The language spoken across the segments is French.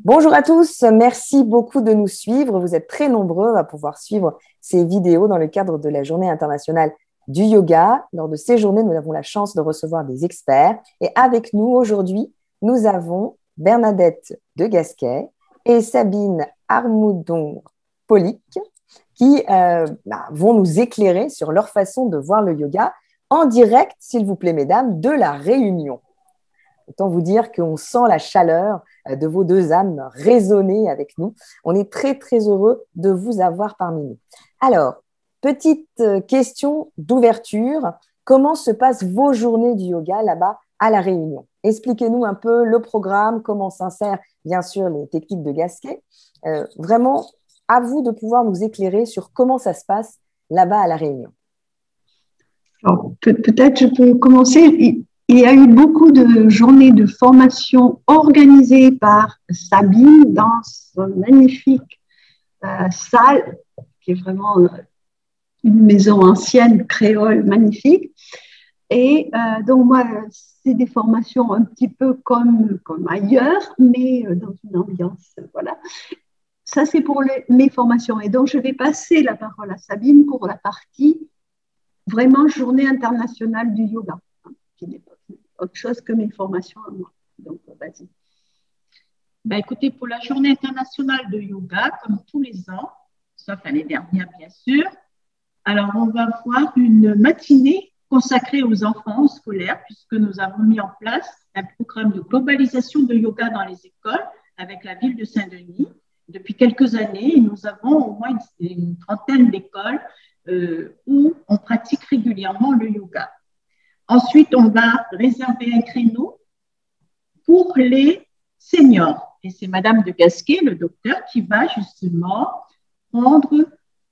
Bonjour à tous, merci beaucoup de nous suivre. Vous êtes très nombreux à pouvoir suivre ces vidéos dans le cadre de la Journée internationale du yoga. Lors de ces journées, nous avons la chance de recevoir des experts. Et avec nous aujourd'hui, nous avons Bernadette de Gasquet et Sabine Armoudon-Polic qui vont nous éclairer sur leur façon de voir le yoga en direct, s'il vous plaît, mesdames, de la Réunion. Autant vous dire qu'on sent la chaleur de vos deux âmes résonner avec nous. On est très, très heureux de vous avoir parmi nous. Alors, petite question d'ouverture. Comment se passent vos journées du yoga là-bas à La Réunion? Expliquez-nous un peu le programme, comment s'insèrent bien sûr les techniques de Gasquet. Vraiment, à vous de pouvoir nous éclairer sur comment ça se passe là-bas à La Réunion. Alors, peut-être je peux commencer. Il y a eu beaucoup de journées de formation organisées par Sabine dans son magnifique salle, qui est vraiment une maison ancienne, créole, magnifique. Et donc, moi, c'est des formations un petit peu comme ailleurs, mais dans une ambiance, voilà. Ça, c'est pour mes formations. Et donc, je vais passer la parole à Sabine pour la partie vraiment Journée internationale du yoga, qui n'est pas autre chose que mes formations à moi. Donc, vas-y. Écoutez, pour la Journée internationale de yoga, comme tous les ans, sauf l'année dernière, bien sûr, alors on va avoir une matinée consacrée aux enfants scolaires, puisque nous avons mis en place un programme de globalisation de yoga dans les écoles avec la ville de Saint-Denis. Depuis quelques années, nous avons au moins une trentaine d'écoles où on pratique régulièrement le yoga. Ensuite, on va réserver un créneau pour les seniors. Et c'est Madame de Gasquet, le docteur, qui va justement prendre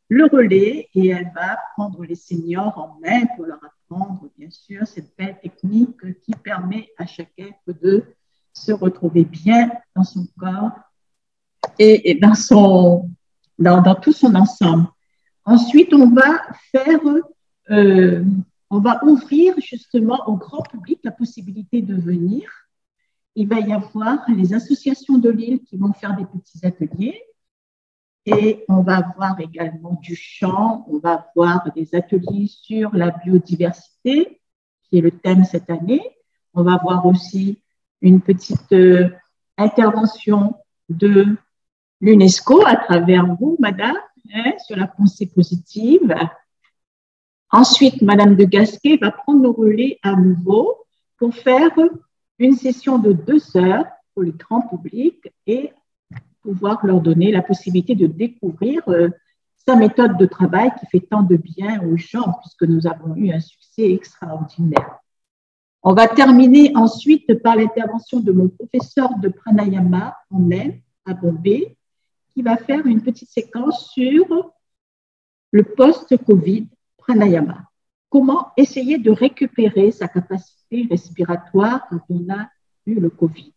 le relais et elle va prendre les seniors en main pour leur apprendre, bien sûr, cette belle technique qui permet à chacun de se retrouver bien dans son corps et dans tout son ensemble. Ensuite, on va ouvrir justement au grand public la possibilité de venir. Il va y avoir les associations de l'île qui vont faire des petits ateliers et on va avoir également du chant, on va avoir des ateliers sur la biodiversité qui est le thème cette année. On va avoir aussi une petite intervention de l'UNESCO à travers vous, madame, sur la pensée positive. Ensuite, Madame de Gasquet va prendre le relais à nouveau pour faire une session de 2 heures pour le grand public et pouvoir leur donner la possibilité de découvrir sa méthode de travail qui fait tant de bien aux gens puisque nous avons eu un succès extraordinaire. On va terminer ensuite par l'intervention de mon professeur de pranayama en Inde, à Bombay, qui va faire une petite séquence sur le post-Covid pranayama. Comment essayer de récupérer sa capacité respiratoire quand on a eu le Covid?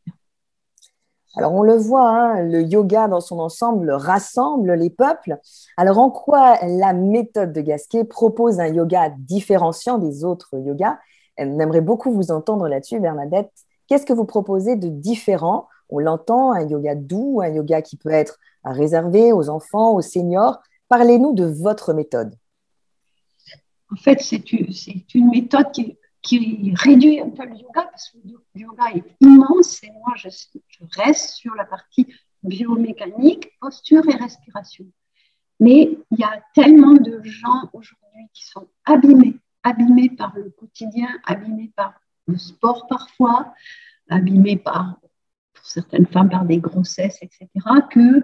Alors, on le voit, hein, le yoga dans son ensemble rassemble les peuples. Alors, en quoi la méthode de Gasquet propose un yoga différenciant des autres yogas? On aimerait beaucoup vous entendre là-dessus, Bernadette. Qu'est-ce que vous proposez de différent? On l'entend, un yoga doux, un yoga qui peut être réservé aux enfants, aux seniors. Parlez-nous de votre méthode. En fait, c'est une méthode qui réduit un peu le yoga parce que le yoga est immense et moi, je reste sur la partie biomécanique, posture et respiration. Mais il y a tellement de gens aujourd'hui qui sont abîmés par le quotidien, abîmés par le sport parfois, abîmés pour certaines femmes, par des grossesses, etc., que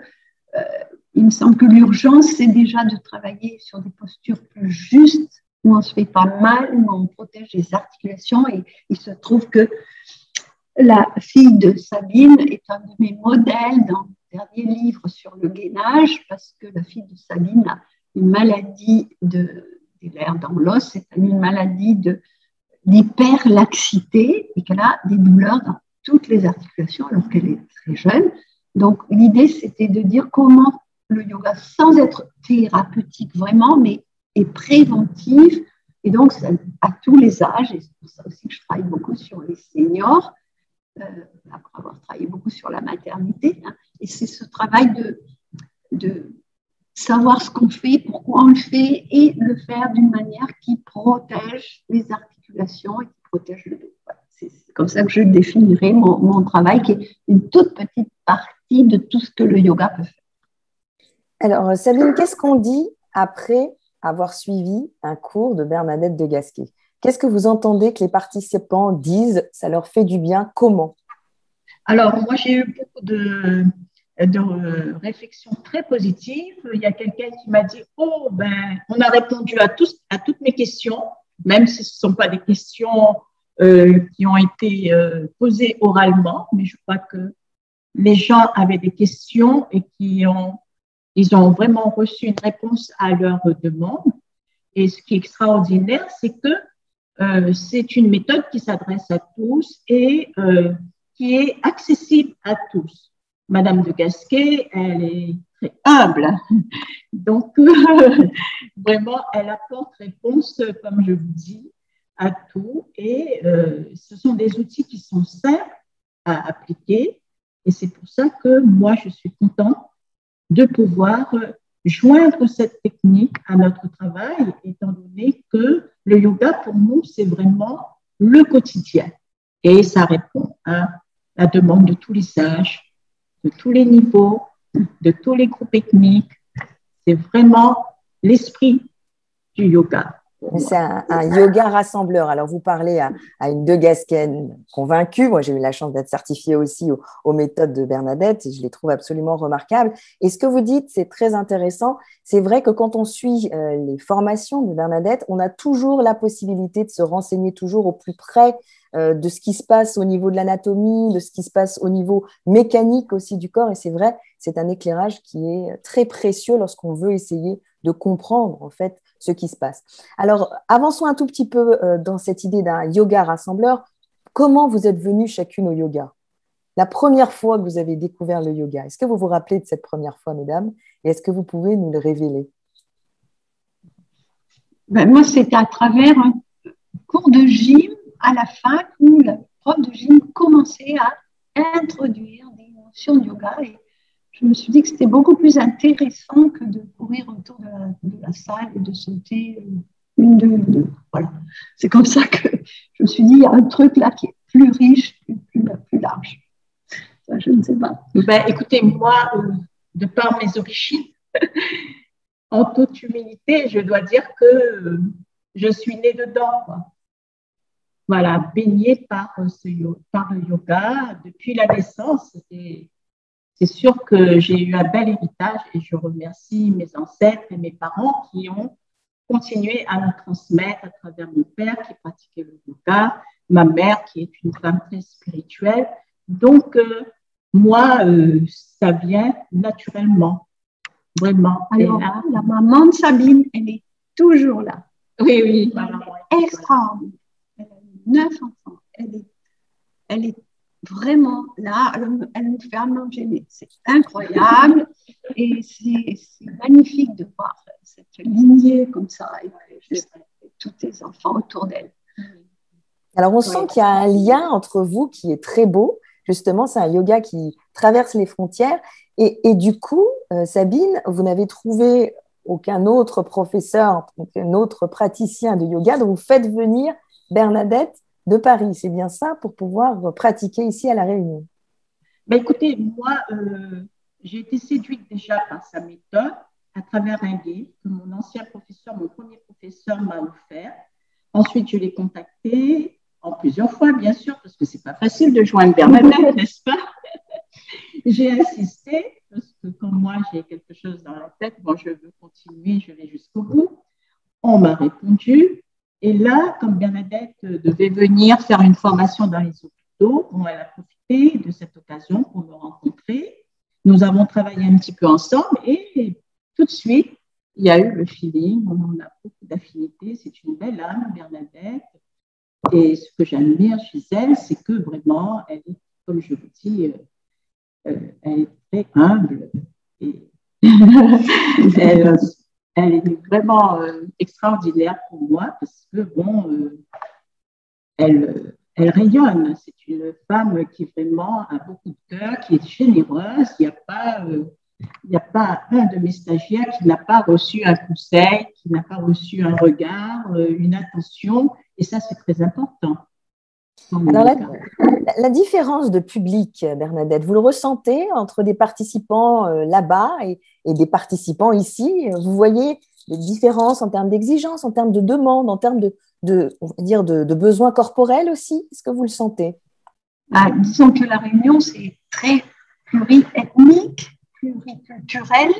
il me semble que l'urgence, c'est déjà de travailler sur des postures plus justes, où on ne se fait pas mal, où on protège les articulations. Et il se trouve que la fille de Sabine est un de mes modèles dans le dernier livre sur le gainage, parce que la fille de Sabine a une maladie des nerfs dans l'os, c'est une maladie d'hyperlaxité et qu'elle a des douleurs dans toutes les articulations alors qu'elle est très jeune. Donc, l'idée, c'était de dire comment le yoga, sans être thérapeutique vraiment, mais est préventif. Et donc, à tous les âges, et c'est pour ça aussi que je travaille beaucoup sur les seniors, après avoir travaillé beaucoup sur la maternité. Hein, et c'est ce travail de savoir ce qu'on fait, pourquoi on le fait, et le faire d'une manière qui protège les articulations et qui protège le dos. Voilà. C'est comme ça que je définirais mon travail, qui est une toute petite partie de tout ce que le yoga peut faire. Alors, Sabine, qu'est-ce qu'on dit après avoir suivi un cours de Bernadette de Gasquet? Qu'est-ce que vous entendez que les participants disent? Ça leur fait du bien? Comment? Alors, moi, j'ai eu beaucoup de réflexions très positives. Il y a quelqu'un qui m'a dit, oh, ben, on a répondu à toutes mes questions, même si ce ne sont pas des questions qui ont été posées oralement, mais je crois que les gens avaient des questions et ils ont vraiment reçu une réponse à leurs demandes. Et ce qui est extraordinaire, c'est que c'est une méthode qui s'adresse à tous et qui est accessible à tous. Madame de Gasquet, elle est très humble. Donc, vraiment, elle apporte réponse, comme je vous dis, à tout. Et ce sont des outils qui sont simples à appliquer. Et c'est pour ça que moi, je suis contente de pouvoir joindre cette technique à notre travail, étant donné que le yoga, pour nous, c'est vraiment le quotidien. Et ça répond à la demande de tous les âges, de tous les niveaux, de tous les groupes ethniques. C'est vraiment l'esprit du yoga. C'est un yoga rassembleur. Alors, vous parlez à une de Gasquet convaincue. Moi, j'ai eu la chance d'être certifiée aussi aux méthodes de Bernadette et je les trouve absolument remarquables. Et ce que vous dites, c'est très intéressant. C'est vrai que quand on suit les formations de Bernadette, on a toujours la possibilité de se renseigner toujours au plus près de ce qui se passe au niveau de l'anatomie, de ce qui se passe au niveau mécanique aussi du corps. Et c'est vrai, c'est un éclairage qui est très précieux lorsqu'on veut essayer de comprendre en fait ce qui se passe. Alors, avançons un tout petit peu dans cette idée d'un yoga rassembleur. Comment vous êtes venues chacune au yoga? La première fois que vous avez découvert le yoga, est-ce que vous vous rappelez de cette première fois, mesdames? Et est-ce que vous pouvez nous le révéler? Ben, moi, c'était à travers un cours de gym à la fac où le prof de gym commençait à introduire des notions de yoga et je me suis dit que c'était beaucoup plus intéressant que de courir autour de la salle et de sauter une, deux. Voilà. C'est comme ça que je me suis dit, il y a un truc là qui est plus riche, plus large. Ça, je ne sais pas. Ben, écoutez, moi, de par mes origines, en toute humilité, je dois dire que je suis née dedans, quoi. Voilà, baignée par le yoga depuis la naissance. Et c'est sûr que j'ai eu un bel héritage et je remercie mes ancêtres et mes parents qui ont continué à me transmettre à travers mon père qui pratiquait le yoga, ma mère qui est une femme très spirituelle. Donc, moi, ça vient naturellement, vraiment. Alors, là, la maman de Sabine, elle est toujours là. Oui, oui. Ma maman est extraordinaire. Elle a 9 enfants. Elle est vraiment là. Elle nous fait à manger. C'est incroyable. Et c'est magnifique de voir cette lignée comme ça. Et juste tous tes enfants autour d'elle. Alors, on sent qu'il y a un lien entre vous qui est très beau. Justement, c'est un yoga qui traverse les frontières. Et du coup, Sabine, vous n'avez trouvé aucun autre professeur, aucun autre praticien de yoga, donc vous faites venir Bernadette de Paris. C'est bien ça pour pouvoir pratiquer ici à La Réunion? Ben, écoutez, moi, j'ai été séduite déjà par sa méthode à travers un livre que mon ancien professeur, mon premier professeur m'a offert. Ensuite, je l'ai contacté en plusieurs fois, bien sûr, parce que c'est pas facile de joindre Bernadette, n'est-ce pas? J'ai insisté, parce que quand moi j'ai quelque chose dans la tête, bon, je veux continuer, je vais jusqu'au bout. On m'a répondu. Et là, comme Bernadette devait venir faire une formation dans les hôpitaux, bon, elle a profité de cette occasion pour me rencontrer. Nous avons travaillé un petit peu ensemble et tout de suite, il y a eu le feeling. On a beaucoup d'affinités. C'est une belle âme, Bernadette. Et ce que j'admire chez elle, c'est que vraiment, elle est, comme je vous dis, elle est très humble et elle est vraiment extraordinaire pour moi parce que, bon, elle elle rayonne. C'est une femme qui vraiment a beaucoup de cœur, qui est généreuse. Il n'y a pas un de mes stagiaires qui n'a pas reçu un conseil, qui n'a pas reçu un regard, une attention. Et ça, c'est très important. Alors, la différence de public, Bernadette, vous le ressentez entre des participants là-bas et des participants ici? Vous voyez des différences en termes d'exigence, en termes de demande, en termes on va dire de besoins corporels aussi? Est-ce que vous le sentez? Disons que la Réunion, c'est très pluriethnique, pluriculturel,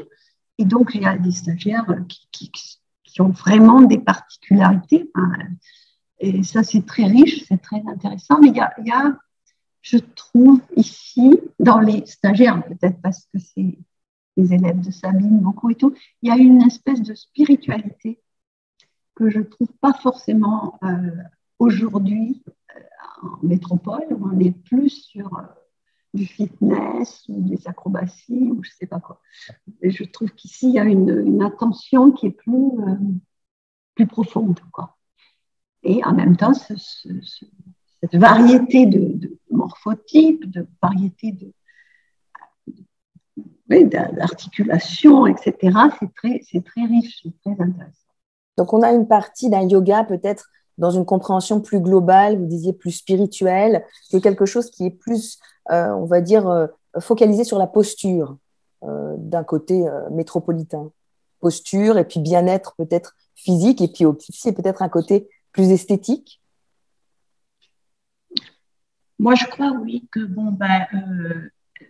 et donc il y a des stagiaires qui ont vraiment des particularités. Et ça, c'est très riche, c'est très intéressant. Mais il y a, je trouve, ici, dans les stagiaires, peut-être parce que c'est les élèves de Sabine, beaucoup et tout, il y a une espèce de spiritualité que je ne trouve pas forcément aujourd'hui en métropole, où on est plus sur du fitness ou des acrobaties ou je ne sais pas quoi. Et je trouve qu'ici, il y a une attention qui est plus profonde, quoi. Et en même temps, cette variété de morphotypes, de variété d'articulations, etc., c'est très riche, c'est très intéressant. Donc, on a une partie d'un yoga peut-être dans une compréhension plus globale, vous disiez plus spirituelle, c'est quelque chose qui est plus, on va dire, focalisé sur la posture d'un côté métropolitain. Posture et puis bien-être peut-être physique et puis aussi peut-être un côté plus esthétique? Moi, je crois, oui, que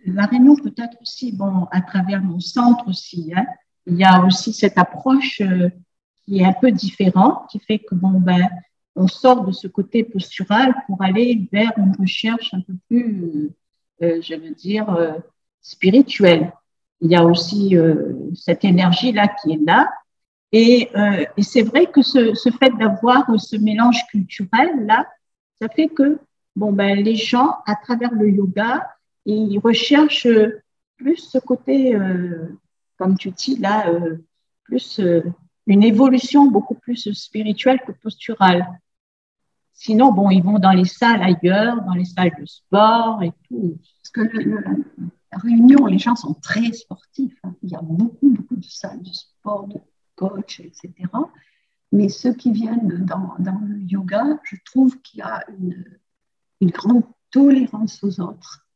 la Réunion peut-être aussi, à travers mon centre aussi, hein, il y a aussi cette approche qui est un peu différente, qui fait que on sort de ce côté postural pour aller vers une recherche un peu plus, je veux dire, spirituelle. Il y a aussi cette énergie-là qui est là. Et c'est vrai que ce fait d'avoir ce mélange culturel-là, ça fait que les gens, à travers le yoga, ils recherchent plus ce côté, comme tu dis là, plus une évolution beaucoup plus spirituelle que posturale. Sinon, ils vont dans les salles ailleurs, dans les salles de sport et tout. Parce que la Réunion, les gens sont très sportifs. Hein. Il y a beaucoup de salles de sport, de coach, etc. Mais ceux qui viennent dans le yoga, je trouve qu'il y a une grande tolérance aux autres,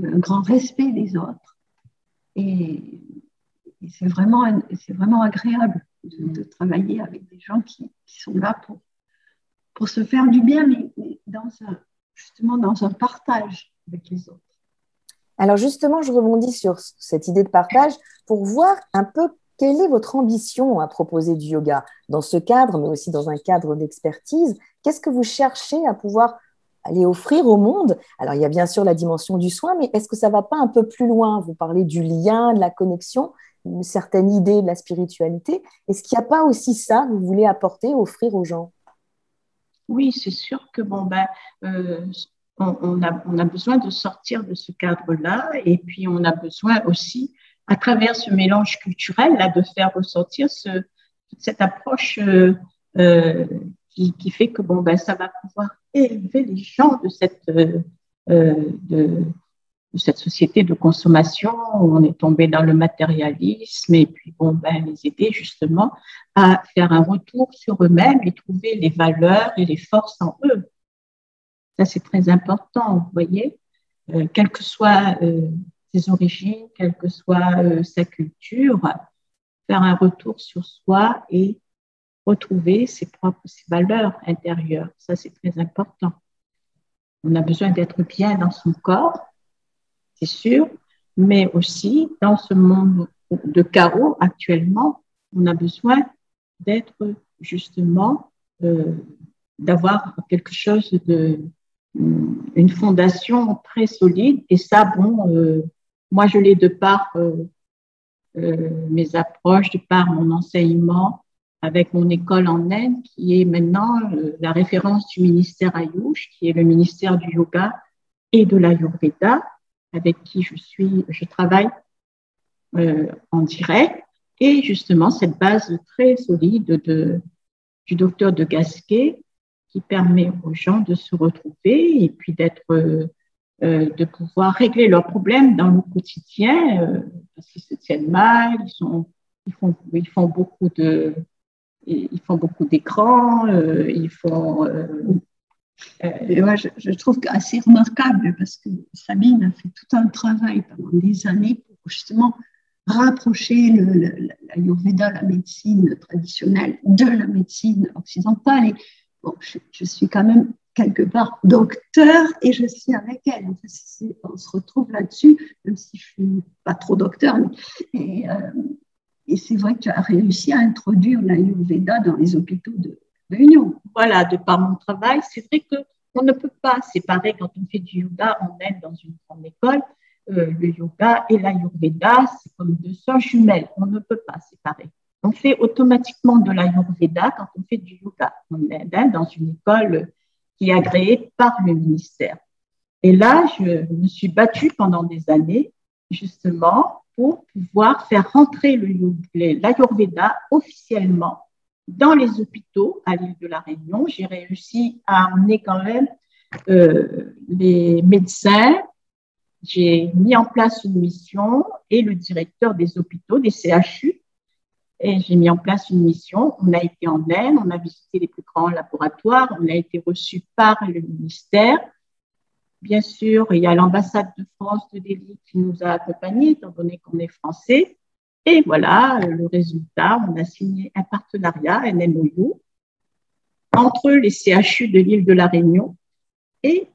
un grand respect des autres. Et c'est vraiment agréable de travailler avec des gens qui sont là pour se faire du bien, mais justement dans un partage avec les autres. Alors justement, je rebondis sur cette idée de partage pour voir un peu quelle est votre ambition à proposer du yoga dans ce cadre, mais aussi dans un cadre d'expertise. Qu'est-ce que vous cherchez à pouvoir aller offrir au monde? Alors, il y a bien sûr la dimension du soin, mais est-ce que ça ne va pas un peu plus loin? Vous parlez du lien, de la connexion, une certaine idée de la spiritualité. Est-ce qu'il n'y a pas aussi ça que vous voulez apporter, offrir aux gens? Oui, c'est sûr que on a besoin de sortir de ce cadre-là et puis on a besoin aussi, à travers ce mélange culturel, là, de faire ressortir toute cette approche qui fait que ça va pouvoir élever les gens de cette société de consommation où on est tombé dans le matérialisme et puis les aider justement à faire un retour sur eux-mêmes et trouver les valeurs et les forces en eux. Ça, c'est très important, vous voyez, quelles que soient ses origines, quelle que soit sa culture, faire un retour sur soi et retrouver ses valeurs intérieures. Ça, c'est très important. On a besoin d'être bien dans son corps, c'est sûr, mais aussi dans ce monde de chaos actuellement, on a besoin d'être justement, d'avoir quelque chose une fondation très solide. Et ça, moi, je l'ai de par mes approches, de par mon enseignement avec mon école en Inde, qui est maintenant la référence du ministère Ayush, qui est le ministère du yoga et de l'Ayurveda, avec qui je travaille en direct. Et justement, cette base très solide du docteur de Gasquet qui permet aux gens de se retrouver et puis de pouvoir régler leurs problèmes dans le quotidien parce qu'ils se tiennent mal, ils font beaucoup d'écrans, moi, je trouve assez remarquable parce que Sabine a fait tout un travail pendant des années pour justement rapprocher l'Ayurveda, la médecine traditionnelle, de la médecine occidentale. Et bon, je suis quand même quelque part docteur et je suis avec elle. En fait, on se retrouve là-dessus, même si je ne suis pas trop docteur. Et c'est vrai que tu as réussi à introduire l'Ayurveda dans les hôpitaux de l'Union. Voilà, de par mon travail, c'est vrai qu'on ne peut pas séparer quand on fait du yoga, on est dans une grande école, le yoga et l'Ayurveda, c'est comme deux sœurs jumelles, on ne peut pas séparer. On fait automatiquement de l'Ayurveda quand on fait du yoga. On est dans une école qui est agréée par le ministère. Et là, je me suis battue pendant des années, justement, pour pouvoir faire rentrer l'Ayurveda officiellement dans les hôpitaux à l'île de la Réunion. J'ai réussi à amener quand même les médecins. J'ai mis en place une mission et le directeur des hôpitaux, des CHU, et j'ai mis en place une mission. On a été en Inde, on a visité les plus grands laboratoires, on a été reçus par le ministère. Bien sûr, il y a l'ambassade de France de Delhi qui nous a accompagnés, étant donné qu'on est français. Et voilà, le résultat, on a signé un partenariat, un MOU, entre les CHU de l'île de la Réunion et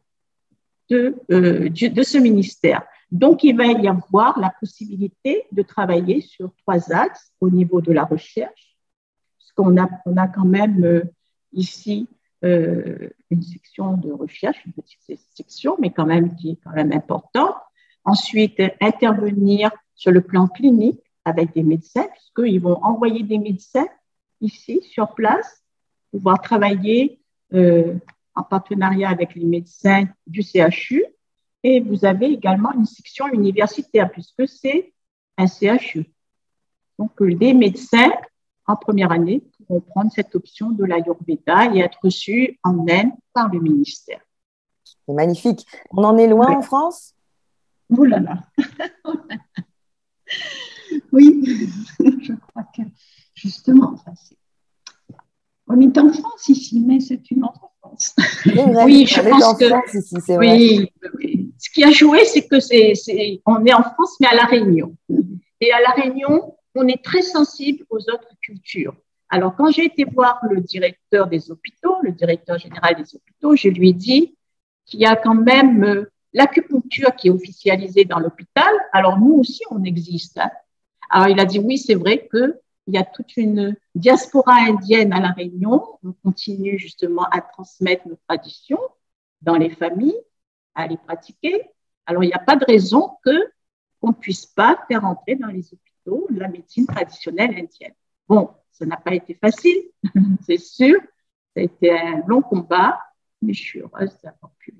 de ce ministère. Donc, il va y avoir la possibilité de travailler sur 3 axes au niveau de la recherche, parce qu'on a quand même ici une section de recherche, une petite section, mais quand même qui est quand même importante. Ensuite, intervenir sur le plan clinique avec des médecins, puisqu'ils vont envoyer des médecins ici, sur place, pouvoir travailler en partenariat avec les médecins du CHU. Et vous avez également une section universitaire, puisque c'est un CHU. Donc, les médecins, en première année, pourront prendre cette option de l'Ayurveda et être reçus en Inde par le ministère. C'est magnifique. On en est loin en France? Oh là là. Oui, je crois que justement, on est en France ici, mais c'est une autre France. Oui, je pense que ici, c'est vrai. Oui. Ce qui a joué, c'est que on est en France, mais à La Réunion. Et à La Réunion, on est très sensible aux autres cultures. Alors, quand j'ai été voir le directeur des hôpitaux, le directeur général des hôpitaux, je lui ai dit qu'il y a quand même l'acupuncture qui est officialisée dans l'hôpital. Alors, nous aussi, on existe. Hein. Alors, il a dit, oui, c'est vrai qu'il y a toute une diaspora indienne à La Réunion. On continue justement à transmettre nos traditions dans les familles, à les pratiquer. Alors, il n'y a pas de raison qu'on ne puisse pas faire entrer dans les hôpitaux la médecine traditionnelle indienne. Bon, ça n'a pas été facile, c'est sûr. Ça a été un long combat, mais je suis heureuse d'avoir pu.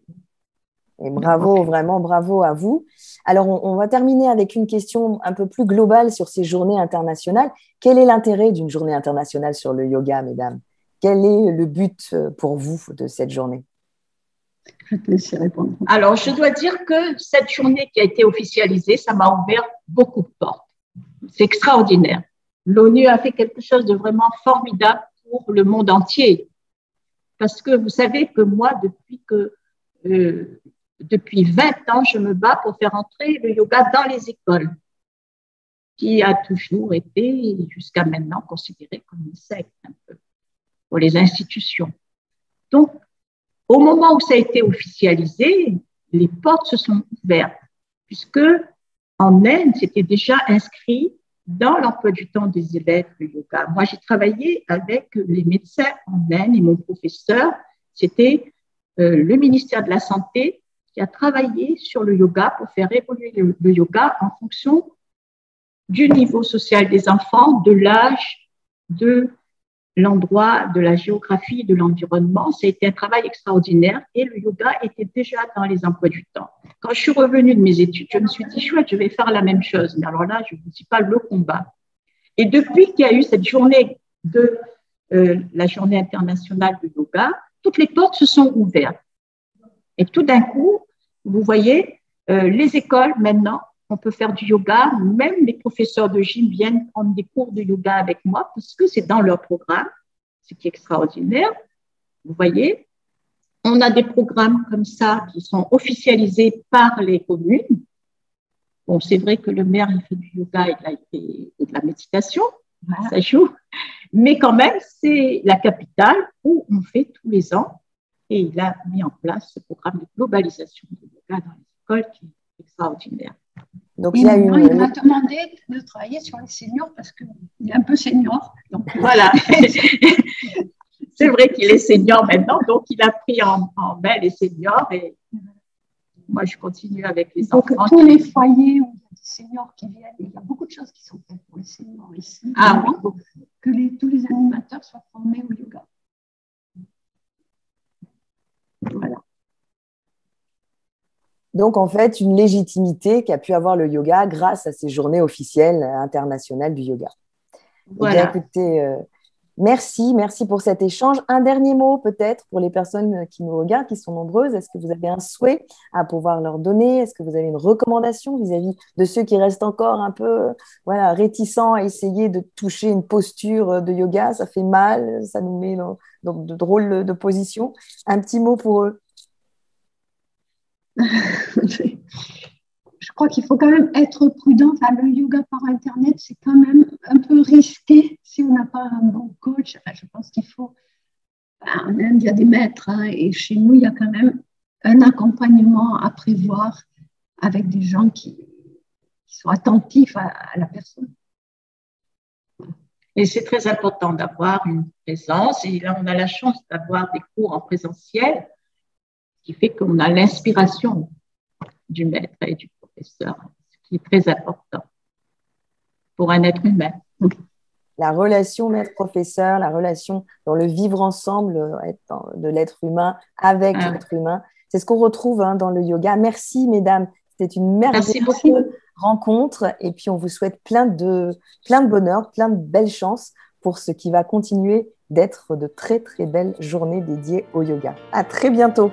Et bravo, vraiment bravo à vous. Alors, on va terminer avec une question un peu plus globale sur ces journées internationales. Quel est l'intérêt d'une journée internationale sur le yoga, mesdames? Quel est le but pour vous de cette journée? Je te laisse répondre. Alors, je dois dire que cette journée qui a été officialisée, ça m'a ouvert beaucoup de portes. C'est extraordinaire. L'ONU a fait quelque chose de vraiment formidable pour le monde entier. Parce que vous savez que moi, depuis 20 ans, je me bats pour faire entrer le yoga dans les écoles, qui a toujours été, jusqu'à maintenant, considéré comme une secte, un peu, pour les institutions. Donc, au moment où ça a été officialisé, les portes se sont ouvertes, puisque en Inde, c'était déjà inscrit dans l'emploi du temps des élèves le yoga. Moi, j'ai travaillé avec les médecins en Inde et mon professeur, c'était le ministère de la Santé qui a travaillé sur le yoga pour faire évoluer le yoga en fonction du niveau social des enfants, de l'âge, de l'endroit, de la géographie, de l'environnement. Ça a été un travail extraordinaire et le yoga était déjà dans les emplois du temps. Quand je suis revenue de mes études, je me suis dit, chouette, je vais faire la même chose. Mais alors là, je ne vous dis pas le combat. Et depuis qu'il y a eu cette journée la journée internationale de yoga, toutes les portes se sont ouvertes. Et tout d'un coup, vous voyez, les écoles, maintenant, on peut faire du yoga. Même les professeurs de gym viennent prendre des cours de yoga avec moi parce que c'est dans leur programme, ce qui est extraordinaire. Vous voyez, on a des programmes comme ça qui sont officialisés par les communes. Bon, c'est vrai que le maire, il fait du yoga et de la méditation, voilà. Ça joue. Mais quand même, c'est la capitale où on fait tous les ans. Et il a mis en place ce programme de globalisation du yoga dans les écoles qui est extraordinaire. Donc, il m'a demandé de travailler sur les seniors parce qu'il est un peu senior. Donc, voilà. C'est vrai qu'il est senior maintenant, donc il a pris en main les seniors et moi, je continue avec les enfants. Donc, tous les foyers où il y a des seniors qui viennent, il y a beaucoup de choses qui sont faites pour les seniors ici. Ah oui. Que tous les animateurs soient formés au yoga. Voilà. Donc, en fait, une légitimité qu'a pu avoir le yoga grâce à ces journées officielles internationales du yoga. Voilà. Bien, écoutez, merci pour cet échange. Un dernier mot peut-être pour les personnes qui nous regardent, qui sont nombreuses. Est-ce que vous avez un souhait à pouvoir leur donner? Est-ce que vous avez une recommandation vis-à-vis de ceux qui restent encore un peu réticents à essayer de toucher une posture de yoga? Ça fait mal, ça nous met dans de drôles de positions. Un petit mot pour eux. Je crois qu'il faut quand même être prudent. Enfin, le yoga par Internet, c'est quand même un peu risqué si on n'a pas un bon coach. Enfin, je pense qu'il faut… En Inde, il y a des maîtres et chez nous, il y a quand même un accompagnement à prévoir avec des gens qui sont attentifs à la personne. Et c'est très important d'avoir une présence. Et là, on a la chance d'avoir des cours en présentiel, ce qui fait qu'on a l'inspiration du maître et du professeur, ce qui est très important pour un être humain. La relation maître-professeur, la relation dans le vivre ensemble de l'être humain avec l'être humain, c'est ce qu'on retrouve dans le yoga. Merci, mesdames. C'était une merveilleuse rencontre. Et puis, on vous souhaite plein de bonheur, plein de belles chances pour ce qui va continuer d'être de très, très belles journées dédiées au yoga. À très bientôt.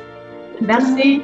Merci.